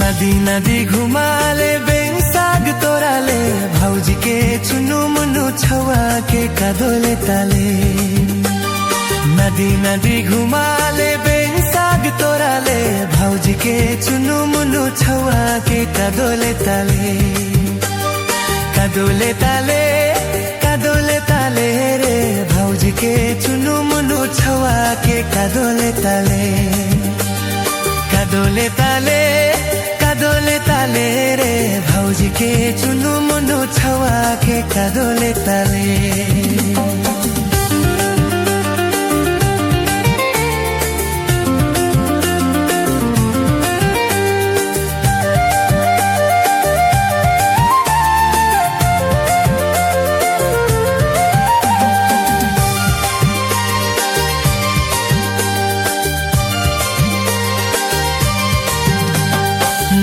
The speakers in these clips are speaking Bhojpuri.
नदी नदी घुमाले बेङ साग तोराले भौजी के चुनु मुनु छवा के कादोले ताले नदी नदी घुमाले बेङ साग तोराले भौजी के चुनु मुनु छवा के कादोले ताले कादोले ताले कादोले ताले रे भौजी के चुनु मुनु छवा के कादोले ताले कादोले ताले कादोले ताले रे भौजी के चुनु मुनु छवा के कादोले ताले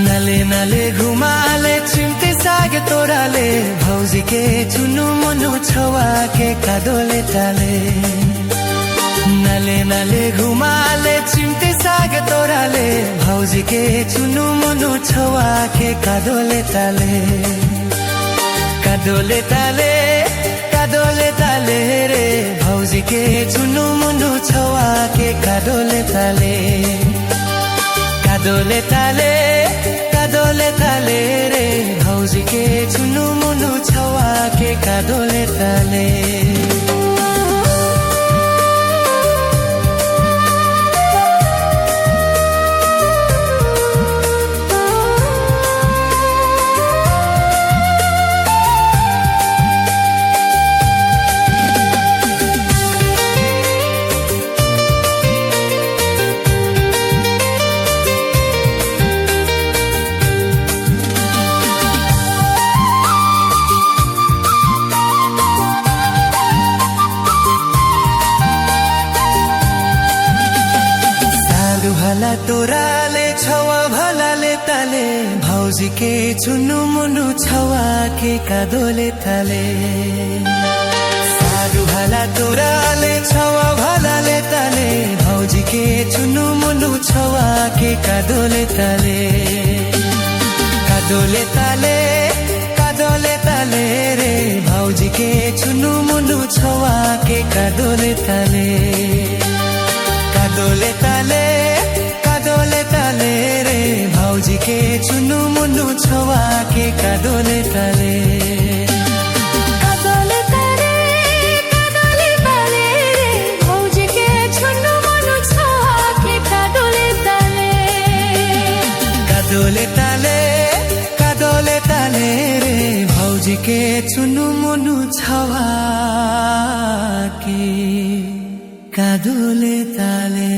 नले नले घुमाले चिम्टे साग तोराले भौजी के चुनु मुनु छवा के कादोले ताले नले नले घुमाले चिम्टे साग तोराले भौजी के चुनु मुनु छवा के कादोले ताले कादोले ताले कादोले ताले रे भौजी के चुनु मुनु छवा के कादोले ताले कादोले ताले कादोले ताले रे भौजी के चुनु मुनु छवा के कादोले ताले भला तोराले छवा भलाले ताले भौजी के चुनु मुनु छवा के कादोले ताले सारू भला तोराले छवा भलाले ताले भौजी के चुनु मुनु छवा के कादोले ताले कादोले ताले कादोले ताले रे भौजी के चुनु मुनु छवा के कादोले ताले कादोले ताले कादोले ताले रे भौजी के चुनु मुनु छवा के कादोले ताले कादोले ताले कादोले ताले रे भौजी के चुनु मुनु छवा के कादोले ताले कादोले ताले कादोले ताले रे भौजी के चुनु मुनु छवा के कादोले ताले